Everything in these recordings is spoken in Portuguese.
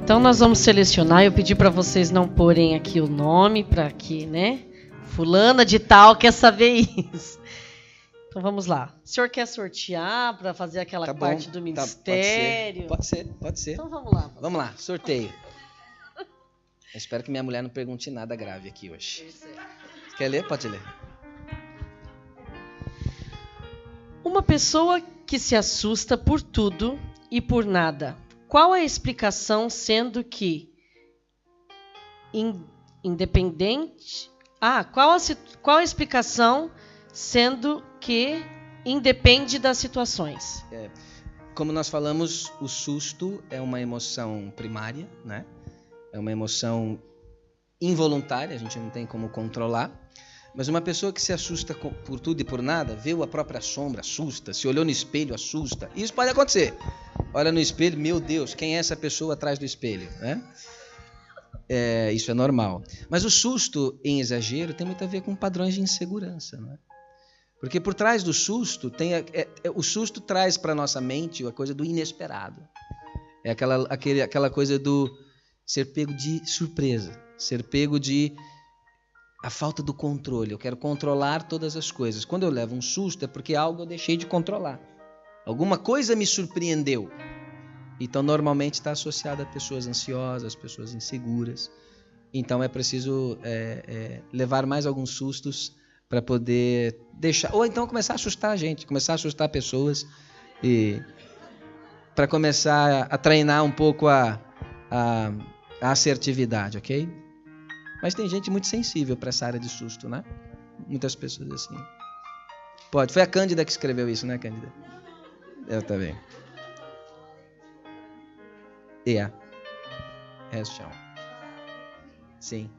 Então nós vamos selecionar. Eu pedi para vocês não porem aqui o nome, para que, né? Fulana de tal quer saber isso. Então vamos lá. O senhor quer sortear para fazer aquela parte do ministério? Pode ser. Então vamos lá. Vamos lá, sorteio. Eu espero que minha mulher não pergunte nada grave aqui hoje. Quer ler? Pode ler. Uma pessoa que se assusta por tudo e por nada. Qual a explicação, sendo que independente... qual a explicação, sendo que independe das situações? Como nós falamos, o susto é uma emoção primária, né? É uma emoção involuntária, a gente não tem como controlar. Mas uma pessoa que se assusta por tudo e por nada, vê a própria sombra, assusta. Se olhou no espelho, assusta. Isso pode acontecer. Olha no espelho, meu Deus, quem é essa pessoa atrás do espelho? Né? Isso é normal. Mas o susto em exagero tem muito a ver com padrões de insegurança. Né? Porque por trás do susto, o susto traz para a nossa mente a coisa do inesperado. É aquela coisa do ser pego de surpresa, ser pego de... a falta do controle. Eu quero controlar todas as coisas. Quando eu levo um susto é porque algo eu deixei de controlar. Alguma coisa me surpreendeu. Então, normalmente está associado a pessoas ansiosas, pessoas inseguras. Então, é preciso levar mais alguns sustos para poder deixar... Ou então começar a assustar a gente, começar a assustar pessoas e para começar a treinar um pouco a assertividade, ok? Mas tem gente muito sensível para essa área de susto, né? Muitas pessoas assim. Pode. Foi a Cândida que escreveu isso, né, Cândida? Eu também. É o chão. Sim.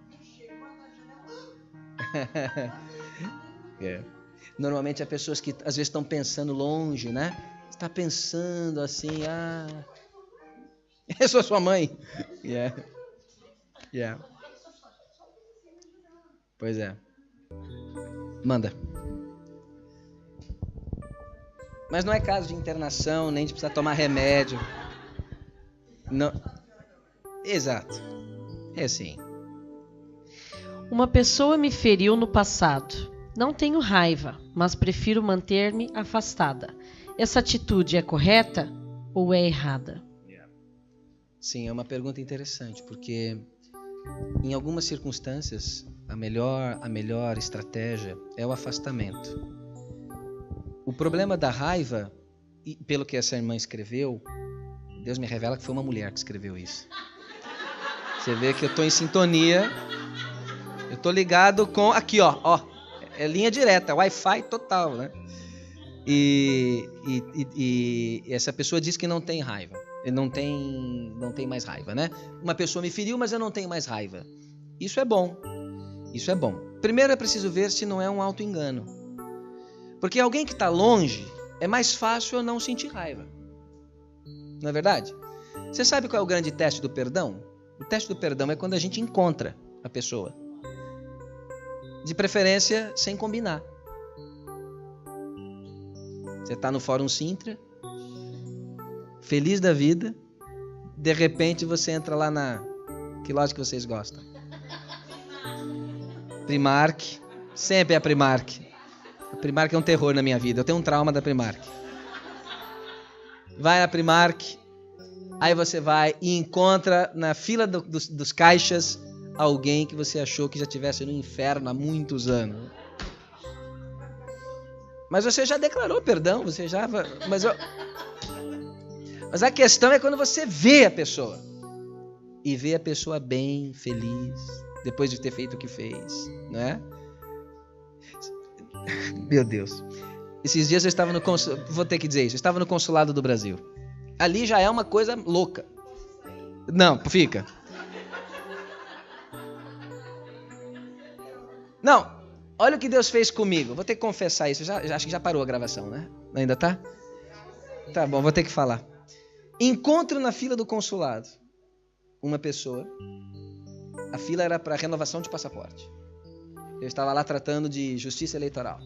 Normalmente há pessoas que às vezes estão pensando longe, né? Está pensando assim, eu sou sua mãe. Yeah. Pois é. Manda. Mas não é caso de internação, nem de precisar tomar remédio. Não. Exato. É assim. Uma pessoa me feriu no passado. Não tenho raiva, mas prefiro manter-me afastada. Essa atitude é correta ou é errada? Sim, é uma pergunta interessante, porque em algumas circunstâncias a melhor estratégia é o afastamento. O problema da raiva, e pelo que essa irmã escreveu, Deus me revela que foi uma mulher que escreveu isso. Você vê que eu estou em sintonia, eu estou ligado com... Aqui, ó, é linha direta, Wi-Fi total, né? E essa pessoa diz que não tem raiva, não tem mais raiva, né? Uma pessoa me feriu, mas eu não tenho mais raiva. Isso é bom. Primeiro é preciso ver se não é um auto-engano. Porque alguém que está longe, é mais fácil eu não sentir raiva. Não é verdade? Você sabe qual é o grande teste do perdão? O teste do perdão é quando a gente encontra a pessoa. De preferência, sem combinar. Você está no Fórum Sintra, feliz da vida, de repente você entra lá na... Que loja que vocês gostam? Primark. Sempre é a Primark. A Primark é um terror na minha vida. Eu tenho um trauma da Primark. Vai na Primark, aí você vai e encontra na fila dos caixas alguém que você achou que já estivesse no inferno há muitos anos. Mas você já declarou perdão, você já... Mas a questão é quando você vê a pessoa. E vê a pessoa bem, feliz, depois de ter feito o que fez, não é? Meu Deus. Esses dias eu estava no consulado, vou ter que dizer isso, eu estava no consulado do Brasil. Ali já é uma coisa louca. Não, fica. Não, olha o que Deus fez comigo. Vou ter que confessar isso. Acho que já parou a gravação, né? Ainda tá? Tá bom, vou ter que falar. Encontro na fila do consulado uma pessoa. A fila era para renovação de passaporte. Eu estava lá tratando de justiça eleitoral.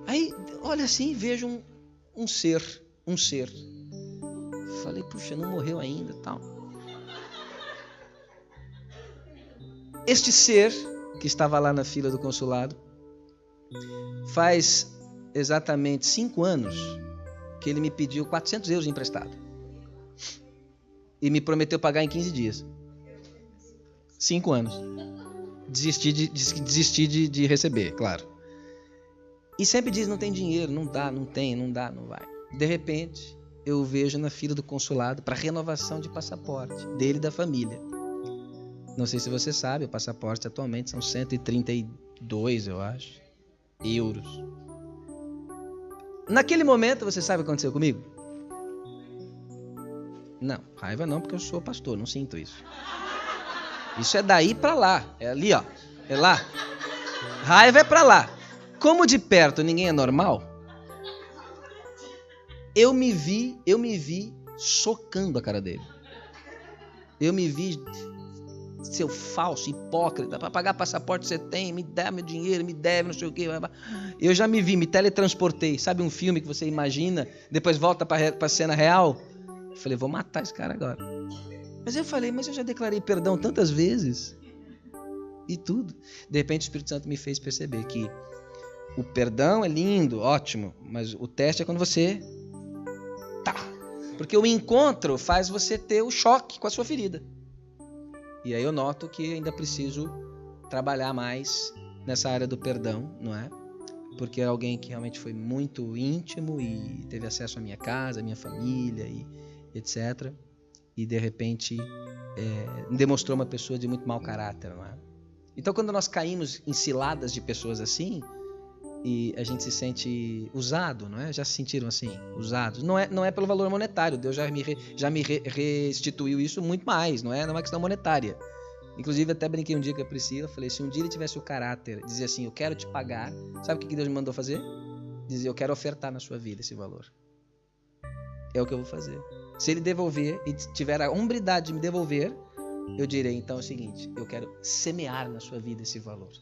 Aí, olha assim, vejo um ser. Falei, puxa, não morreu ainda, tal. Este ser que estava lá na fila do consulado, faz exatamente 5 anos que ele me pediu 400 euros emprestado. E me prometeu pagar em 15 dias. 5 anos. Desisti de receber, claro. E sempre diz, não tem dinheiro, não dá, não tem, não dá, não vai. De repente, eu o vejo na fila do consulado para renovação de passaporte, dele e da família. Não sei se você sabe, o passaporte atualmente são 132, eu acho, euros. Naquele momento, você sabe o que aconteceu comigo? Não, raiva não, porque eu sou pastor, não sinto isso. Isso é daí para lá, é ali, ó, é lá. Raiva é para lá. Como de perto ninguém é normal, eu me vi socando a cara dele. Eu me vi, seu falso, hipócrita, para pagar passaporte você tem, me dá meu dinheiro, me deve, não sei o quê. Eu já me vi, me teletransportei. Sabe um filme que você imagina, depois volta para a cena real? Eu falei, vou matar esse cara agora. Mas eu já declarei perdão tantas vezes. E tudo. De repente o Espírito Santo me fez perceber que o perdão é lindo, ótimo, mas o teste é quando você... Porque o encontro faz você ter o choque com a sua ferida. E aí eu noto que ainda preciso trabalhar mais nessa área do perdão, não é? Porque é alguém que realmente foi muito íntimo e teve acesso à minha casa, à minha família e etc. E de repente demonstrou uma pessoa de muito mau caráter, não é? Então quando nós caímos em ciladas de pessoas assim, e a gente se sente usado, não é? Já se sentiram assim, usados? Não é pelo valor monetário, Deus já me restituiu isso muito mais, não é uma questão monetária. Inclusive até brinquei um dia com a Priscila, falei, se um dia ele tivesse o caráter, dizer assim, eu quero te pagar, sabe o que Deus me mandou fazer? Dizer, eu quero ofertar na sua vida esse valor. É o que eu vou fazer. Se ele devolver e tiver a hombridade de me devolver, eu direi, então é o seguinte, eu quero semear na sua vida esse valor.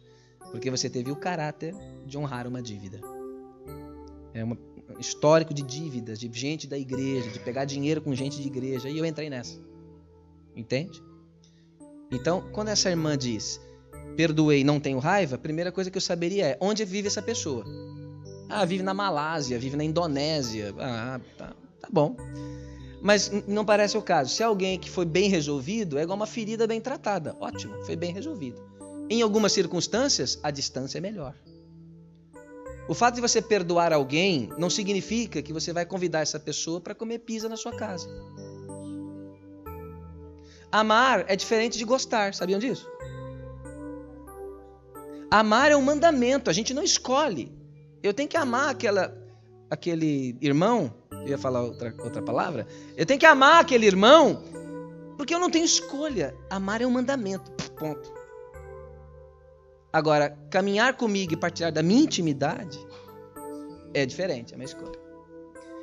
Porque você teve o caráter de honrar uma dívida. É um histórico de dívidas, de gente da igreja, de pegar dinheiro com gente de igreja. E eu entrei nessa. Entende? Então, quando essa irmã diz, perdoei, não tenho raiva, a primeira coisa que eu saberia é, onde vive essa pessoa? Ah, vive na Malásia, vive na Indonésia. Ah, tá bom. Mas não parece o caso. Se alguém que foi bem resolvido, é igual uma ferida bem tratada. Ótimo, foi bem resolvido. Em algumas circunstâncias, a distância é melhor. O fato de você perdoar alguém não significa que você vai convidar essa pessoa para comer pizza na sua casa. Amar é diferente de gostar, sabiam disso? Amar é um mandamento, a gente não escolhe. Eu tenho que amar aquele irmão, eu ia falar outra palavra, eu tenho que amar aquele irmão porque eu não tenho escolha. Amar é um mandamento, ponto. Agora, caminhar comigo e partilhar da minha intimidade é diferente, é uma escolha.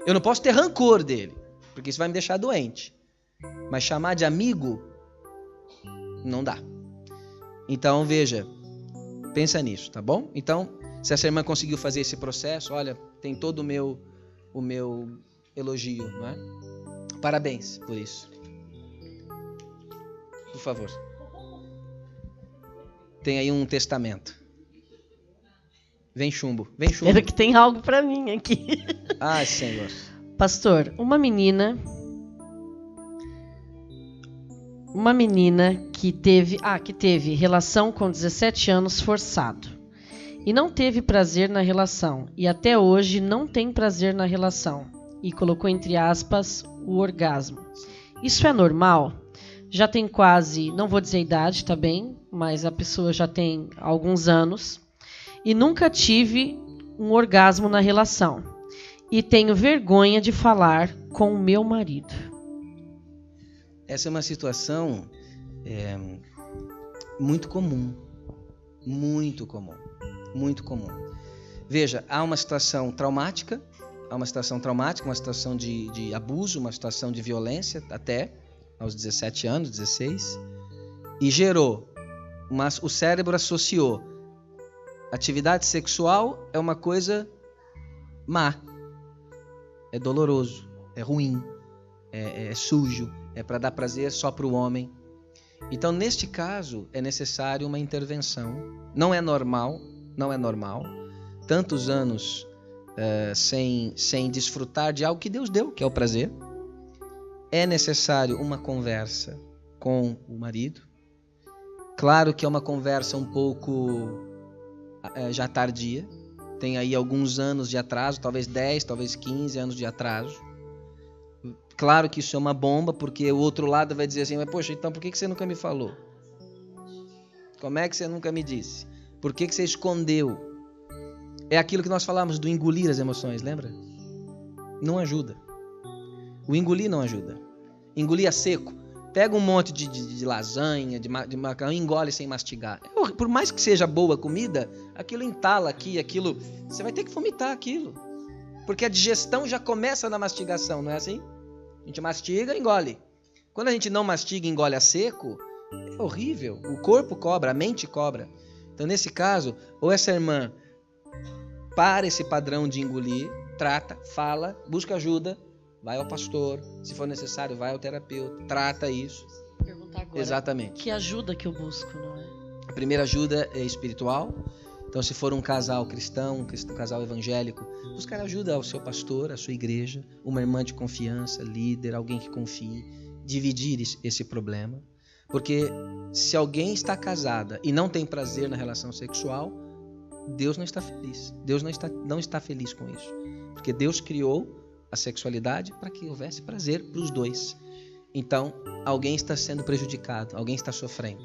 Eu não posso ter rancor dele, porque isso vai me deixar doente. Mas chamar de amigo, não dá. Então, veja, pensa nisso, tá bom? Então, se essa irmã conseguiu fazer esse processo, olha, tem todo o meu elogio, não é? Parabéns por isso. Por favor. Tem aí um testamento. Vem chumbo. Espero que tem algo para mim aqui. Ai, Senhor. Pastor, uma menina que teve relação com 17 anos forçado e não teve prazer na relação e até hoje não tem prazer na relação e colocou entre aspas o orgasmo. Isso é normal? Já tem quase, não vou dizer idade, tá bem? Mas a pessoa já tem alguns anos e nunca tive um orgasmo na relação e tenho vergonha de falar com o meu marido. Essa é uma situação muito comum, muito comum, muito comum. Veja, há uma situação traumática, uma situação de abuso, uma situação de violência até aos 17 anos, 16, e gerou, mas o cérebro associou atividade sexual é uma coisa má, é doloroso, é ruim, é sujo, é para dar prazer só para o homem. Então, neste caso, é necessário uma intervenção. Não é normal, tantos anos sem desfrutar de algo que Deus deu, que é o prazer. É necessário uma conversa com o marido. Claro que é uma conversa um pouco já tardia. Tem aí alguns anos de atraso, talvez 10, talvez 15 anos de atraso. Claro que isso é uma bomba, porque o outro lado vai dizer assim, mas poxa, então por que você nunca me falou? Como é que você nunca me disse? Por que você escondeu? É aquilo que nós falamos do engolir as emoções, lembra? Não ajuda. O engolir não ajuda. Engolir a seco. Pega um monte de lasanha, de macarrão e engole sem mastigar. Por mais que seja boa a comida, aquilo entala aqui, aquilo... Você vai ter que vomitar aquilo. Porque a digestão já começa na mastigação, não é assim? A gente mastiga e engole. Quando a gente não mastiga e engole a seco, é horrível. O corpo cobra, a mente cobra. Então, nesse caso, ou essa irmã para esse padrão de engolir, trata, fala, busca ajuda, vai ao pastor, se for necessário, vai ao terapeuta, trata isso. Perguntar agora. Exatamente. Que ajuda que eu busco, não é? A primeira ajuda é espiritual. Então, se for um casal cristão, um casal evangélico, buscar ajuda ao seu pastor, à sua igreja, uma irmã de confiança, líder, alguém que confie, dividir esse problema. Porque se alguém está casada e não tem prazer na relação sexual, Deus não está feliz. Deus não está feliz com isso. Porque Deus criou a sexualidade para que houvesse prazer para os dois. Então, alguém está sendo prejudicado, alguém está sofrendo.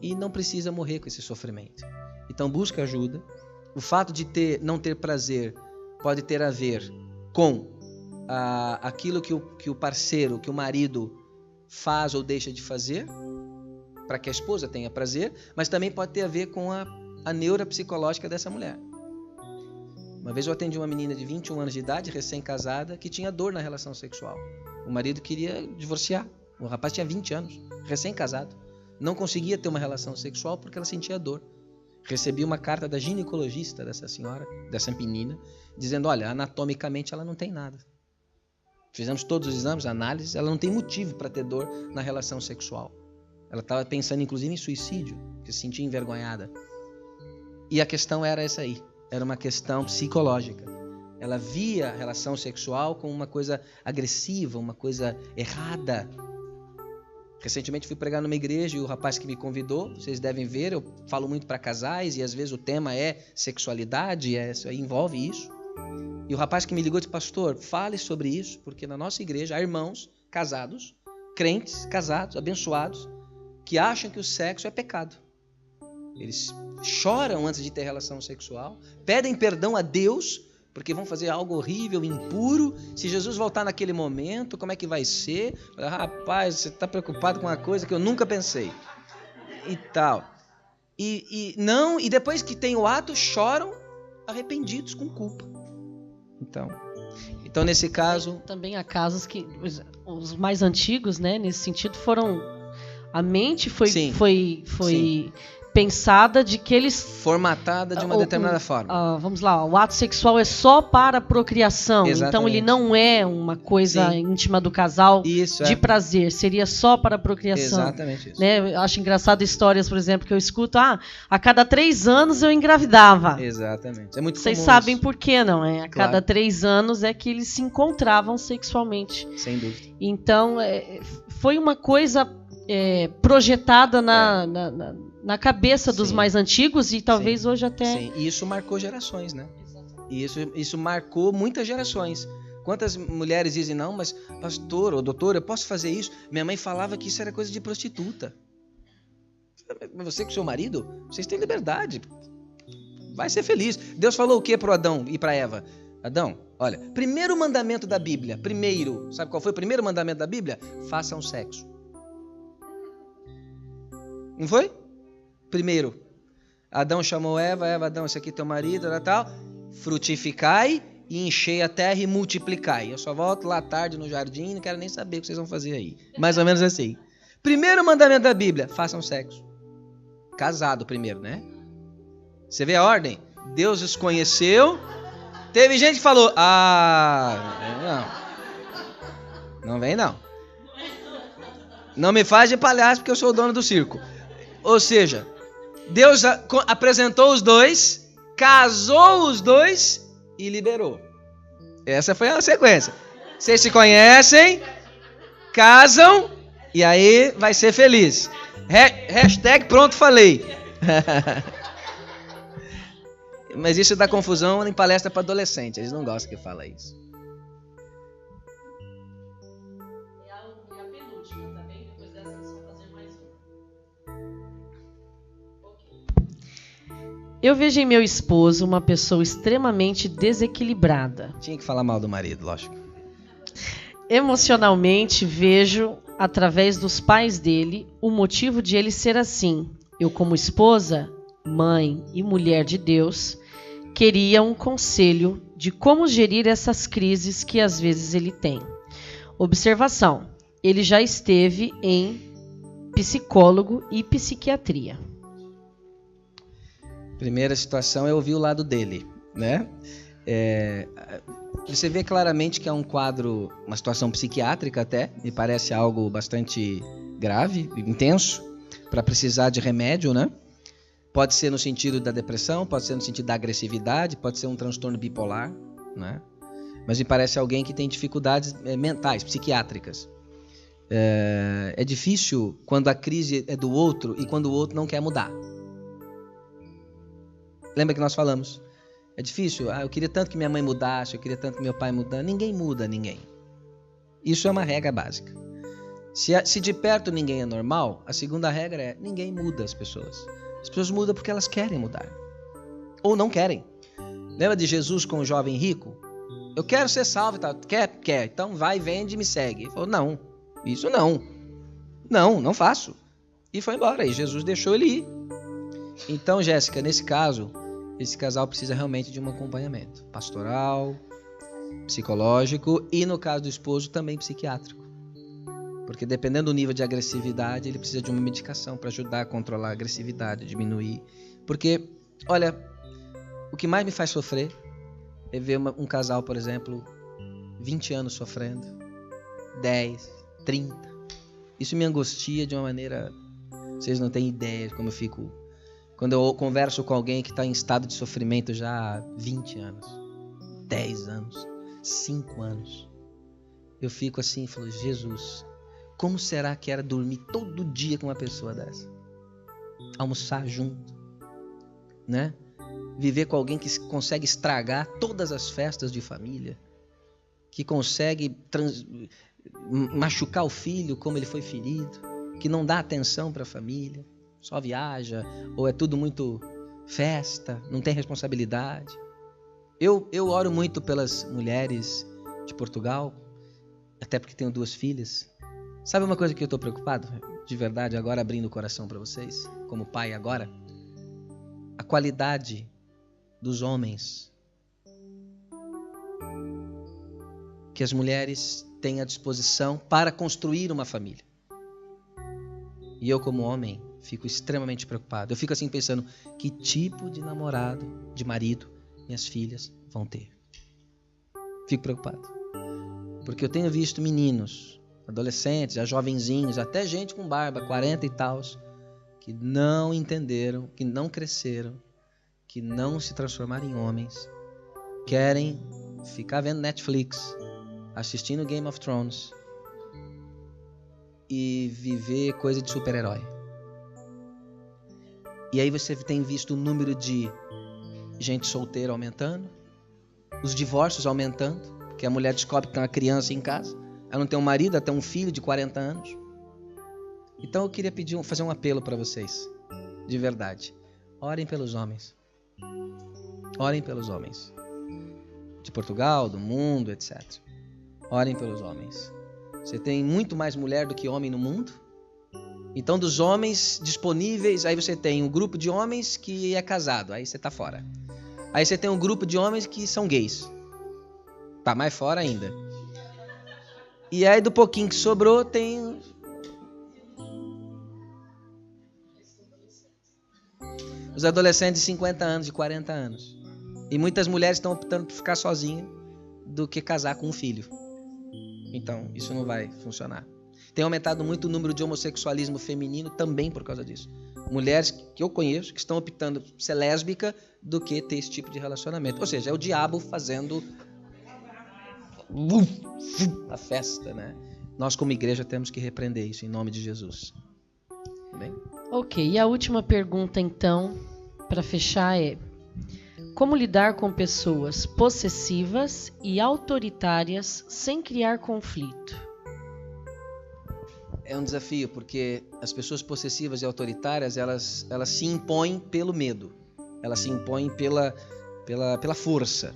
E não precisa morrer com esse sofrimento. Então, busca ajuda. O fato de não ter prazer pode ter a ver com aquilo que o parceiro, que o marido faz ou deixa de fazer, para que a esposa tenha prazer, mas também pode ter a ver com a neuropsicológica dessa mulher. Uma vez eu atendi uma menina de 21 anos de idade, recém-casada, que tinha dor na relação sexual. O marido queria divorciar. O rapaz tinha 20 anos, recém-casado. Não conseguia ter uma relação sexual porque ela sentia dor. Recebi uma carta da ginecologista dessa senhora, dessa menina, dizendo, olha, anatomicamente ela não tem nada. Fizemos todos os exames, análises, ela não tem motivo para ter dor na relação sexual. Ela estava pensando inclusive em suicídio, porque se sentia envergonhada. E a questão era essa aí, era uma questão psicológica. Ela via a relação sexual como uma coisa agressiva, uma coisa errada. Recentemente fui pregar numa igreja e o rapaz que me convidou, vocês devem ver, eu falo muito para casais e às vezes o tema é sexualidade, envolve isso. E o rapaz que me ligou disse, pastor, fale sobre isso, porque na nossa igreja há irmãos casados, crentes, casados, abençoados, que acham que o sexo é pecado. Eles choram antes de ter relação sexual, pedem perdão a Deus, porque vão fazer algo horrível, impuro. Se Jesus voltar naquele momento, como é que vai ser? Rapaz, você está preocupado com uma coisa que eu nunca pensei. E tal. E depois que tem o ato, choram arrependidos com culpa. Então nesse caso... Também há casos que os mais antigos, né, nesse sentido, foram... A mente foi pensada de que eles... Formatada de uma determinada forma. Vamos lá, o ato sexual é só para a procriação. Exatamente. Então ele não é uma coisa íntima do casal de prazer. Seria só para a procriação. Exatamente isso. Né? Eu acho engraçado histórias, por exemplo, que eu escuto. A cada 3 anos eu engravidava. Exatamente. É muito Vocês comum sabem isso. por quê, não é? A cada Claro. 3 anos é que eles se encontravam sexualmente. Sem dúvida. Então, foi uma coisa projetada na cabeça dos mais antigos e talvez hoje até... Sim, e isso marcou gerações, né? E isso marcou muitas gerações. Quantas mulheres dizem, não, mas pastor ou doutor, eu posso fazer isso? Minha mãe falava que isso era coisa de prostituta. Mas você com seu marido, vocês têm liberdade. Vai ser feliz. Deus falou o que para o Adão e para Eva? Adão, olha, primeiro mandamento da Bíblia, sabe qual foi o primeiro mandamento da Bíblia? Façam sexo. Não foi? Primeiro, Adão chamou Eva, Adão, esse aqui é teu marido, tal, frutificai e enchei a terra e multiplicai. Eu só volto lá tarde no jardim, não quero nem saber o que vocês vão fazer aí. Mais ou menos assim. Primeiro mandamento da Bíblia, façam sexo. Casado primeiro, né? Você vê a ordem? Deus os conheceu. Teve gente que falou, não vem não. Não me faz de palhaço porque eu sou o dono do circo. Ou seja, Deus apresentou os dois, casou os dois e liberou. Essa foi a sequência. Vocês se conhecem, casam e aí vai ser feliz. Hashtag pronto, falei. Mas isso dá confusão em palestra para adolescente. Eles não gostam que fala isso. É a penúltima, tá bem? Depois dessa é só fazer mais uma. Eu vejo em meu esposo uma pessoa extremamente desequilibrada. Tinha que falar mal do marido, lógico. Emocionalmente, vejo, através dos pais dele, o motivo de ele ser assim. Eu, como esposa, mãe e mulher de Deus, queria um conselho de como gerir essas crises que às vezes ele tem. Observação: ele já esteve em psicólogo e psiquiatria. Primeira situação é ouvir o lado dele, né? Você vê claramente que é um quadro, uma situação psiquiátrica até, me parece algo bastante grave, intenso, para precisar de remédio, né? Pode ser no sentido da depressão, pode ser no sentido da agressividade, pode ser um transtorno bipolar, né? Mas me parece alguém que tem dificuldades mentais, psiquiátricas. É difícil quando a crise é do outro e quando o outro não quer mudar. Lembra que nós falamos? É difícil. Eu queria tanto que minha mãe mudasse, eu queria tanto que meu pai mudasse. Ninguém muda ninguém. Isso é uma regra básica. Se de perto ninguém é normal, a segunda regra é ninguém muda as pessoas. As pessoas mudam porque elas querem mudar. Ou não querem. Lembra de Jesus com o jovem rico? Eu quero ser salvo e tal. Quer? Então vai, vende e me segue. Ele falou, não. Isso não. Não faço. E foi embora. E Jesus deixou ele ir. Então, Jéssica, nesse caso, esse casal precisa realmente de um acompanhamento pastoral, psicológico e, no caso do esposo, também psiquiátrico. Porque dependendo do nível de agressividade, ele precisa de uma medicação para ajudar a controlar a agressividade, diminuir. Porque, olha, o que mais me faz sofrer é ver um casal, por exemplo, 20 anos sofrendo, 10, 30. Isso me angustia de uma maneira... Vocês não têm ideia de como eu fico... Quando eu converso com alguém que está em estado de sofrimento já há 20 anos, 10 anos, 5 anos, eu fico assim e falo, Jesus, como será que era dormir todo dia com uma pessoa dessa? Almoçar junto, né? Viver com alguém que consegue estragar todas as festas de família, que consegue machucar o filho como ele foi ferido, que não dá atenção para a família, só viaja, ou é tudo muito festa, não tem responsabilidade. Eu oro muito pelas mulheres de Portugal, até porque tenho 2 filhas. Sabe uma coisa que eu estou preocupado? De verdade, agora abrindo o coração para vocês, como pai agora. A qualidade dos homens que as mulheres têm à disposição para construir uma família. E eu, como homem, fico extremamente preocupado. Eu fico assim pensando, que tipo de namorado, de marido, minhas filhas vão ter? Fico preocupado. Porque eu tenho visto meninos, adolescentes, já jovenzinhos, até gente com barba, 40 e tal, que não entenderam, que não cresceram, que não se transformaram em homens, querem ficar vendo Netflix, assistindo Game of Thrones e viver coisa de super-herói. E aí você tem visto o número de gente solteira aumentando, os divórcios aumentando, porque a mulher descobre que tem uma criança em casa, ela não tem um marido, ela tem um filho de 40 anos. Então eu queria fazer um apelo para vocês, de verdade. Orem pelos homens. Orem pelos homens. De Portugal, do mundo, etc. Orem pelos homens. Você tem muito mais mulher do que homem no mundo. Então, dos homens disponíveis, aí você tem um grupo de homens que é casado, aí você tá fora. Aí você tem um grupo de homens que são gays. Tá mais fora ainda. E aí, do pouquinho que sobrou, tem... os adolescentes de 50 anos, de 40 anos. E muitas mulheres estão optando por ficar sozinhas do que casar com um filho. Então, isso não vai funcionar. Tem aumentado muito o número de homossexualismo feminino também por causa disso. Mulheres que eu conheço que estão optando por ser lésbica do que ter esse tipo de relacionamento. Ou seja, é o diabo fazendo a festa, né? Nós como igreja temos que repreender isso em nome de Jesus. Bem? Ok, e a última pergunta então, para fechar é: como lidar com pessoas possessivas e autoritárias sem criar conflito? É um desafio, porque as pessoas possessivas e autoritárias, elas se impõem pelo medo. Elas se impõem pela força.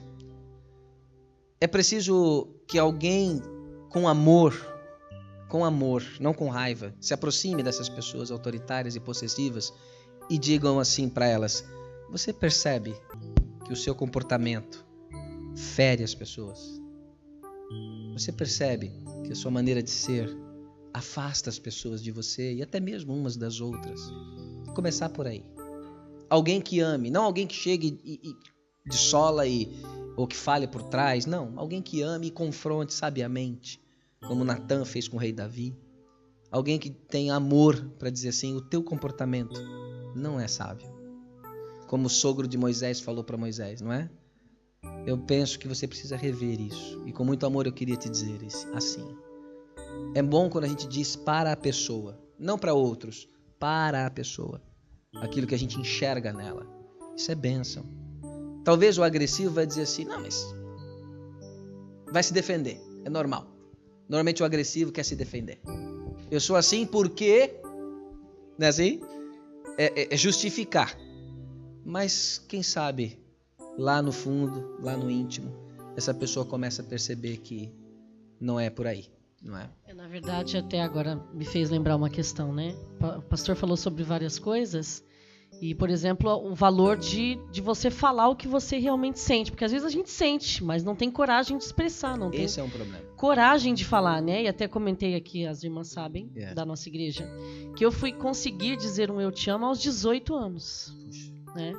É preciso que alguém com amor, não com raiva, se aproxime dessas pessoas autoritárias e possessivas e digam assim para elas: você percebe que o seu comportamento fere as pessoas? Você percebe que a sua maneira de ser afasta as pessoas de você e até mesmo umas das outras? Começar por aí. Alguém que ame, não alguém que chegue e de sola ou que fale por trás, não. Alguém que ame e confronte sabiamente, como Natan fez com o rei Davi. Alguém que tenha amor para dizer assim: o teu comportamento não é sábio. Como o sogro de Moisés falou para Moisés, não é? Eu penso que você precisa rever isso. E com muito amor eu queria te dizer assim. É bom quando a gente diz para a pessoa, não para outros, para a pessoa, aquilo que a gente enxerga nela. Isso é bênção. Talvez o agressivo vai dizer assim: não, mas vai se defender, é normal. Normalmente o agressivo quer se defender. Eu sou assim porque, não é assim? É justificar. Mas quem sabe, lá no fundo, lá no íntimo, essa pessoa começa a perceber que não é por aí. Não é? Na verdade, até agora me fez lembrar uma questão, né? O pastor falou sobre várias coisas e, por exemplo, o valor de você falar o que você realmente sente, porque às vezes a gente sente, mas não tem coragem de expressar, não tem Esse é um problema. Coragem de falar, né? E até comentei aqui, as irmãs sabem, da nossa igreja, que eu fui conseguir dizer um eu te amo aos 18 anos. Né?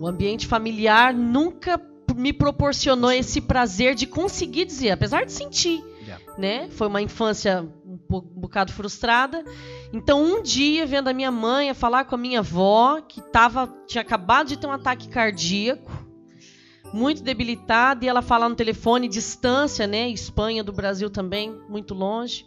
O ambiente familiar nunca me proporcionou esse prazer de conseguir dizer, apesar de sentir. Né? Foi uma infância um bocado frustrada. Então, um dia, vendo a minha mãe falar com a minha avó, que tinha acabado de ter um ataque cardíaco, muito debilitada, e ela falar no telefone, distância, né? Espanha do Brasil também, muito longe.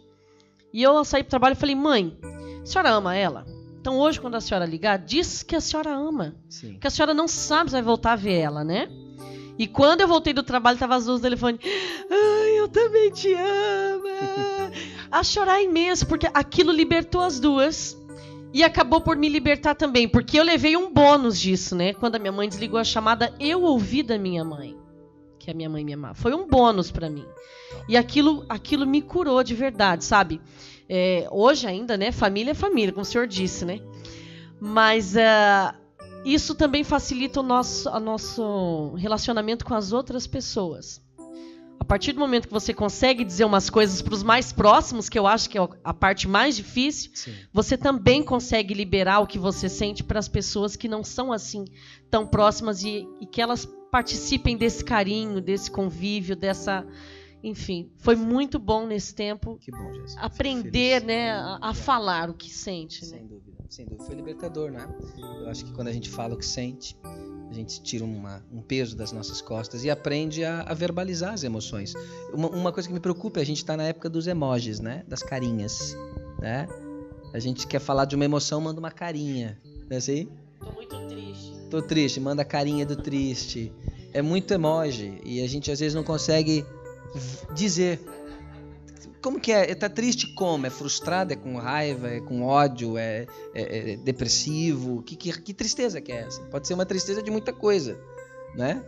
E eu saí para o trabalho e falei: mãe, a senhora ama ela? Então, hoje, quando a senhora ligar, diz que a senhora ama. Sim. Porque a senhora não sabe se vai voltar a ver ela, né? E quando eu voltei do trabalho, estava as duas no telefone. Ai, eu também te amo. A chorar imenso, porque aquilo libertou as duas. E acabou por me libertar também, porque eu levei um bônus disso, né? Quando a minha mãe desligou a chamada, eu ouvi da minha mãe que a minha mãe me amava. Foi um bônus para mim. E aquilo me curou de verdade, sabe? Hoje ainda, né? Família é família, como o senhor disse, né? Mas isso também facilita o nosso relacionamento com as outras pessoas. A partir do momento que você consegue dizer umas coisas para os mais próximos, que eu acho que é a parte mais difícil, sim, você também consegue liberar o que você sente para as pessoas que não são assim tão próximas e que elas participem desse carinho, desse convívio, dessa... Enfim, foi muito bom nesse tempo. Que bom, Jesus. Aprender, né, a falar o que sente. Sem dúvida. Sem dúvida, foi libertador, né? Eu acho que quando a gente fala o que sente, a gente tira um peso das nossas costas e aprende a verbalizar as emoções. Uma coisa que me preocupa é a gente estar na época dos emojis, né? Das carinhas, né? A gente quer falar de uma emoção, manda uma carinha, não é assim? Tô muito triste. Tô triste, manda a carinha do triste. É muito emoji e a gente às vezes não consegue dizer. Como que é? Tá triste como? É frustrado? É com raiva? É com ódio? É depressivo? Que tristeza que é essa? Pode ser uma tristeza de muita coisa, né?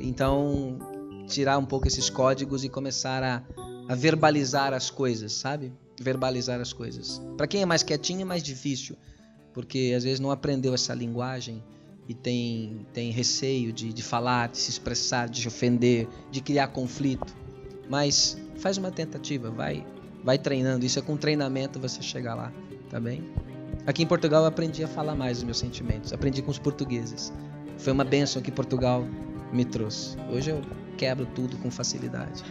Então, tirar um pouco esses códigos e começar a verbalizar as coisas, sabe? Verbalizar as coisas. Para quem é mais quietinho é mais difícil, porque às vezes não aprendeu essa linguagem e tem receio de falar, de se expressar, de ofender, de criar conflito. Mas faz uma tentativa, vai treinando. Isso é com treinamento você chegar lá, tá bem? Aqui em Portugal eu aprendi a falar mais os meus sentimentos. Aprendi com os portugueses. Foi uma bênção que Portugal me trouxe. Hoje eu quebro tudo com facilidade.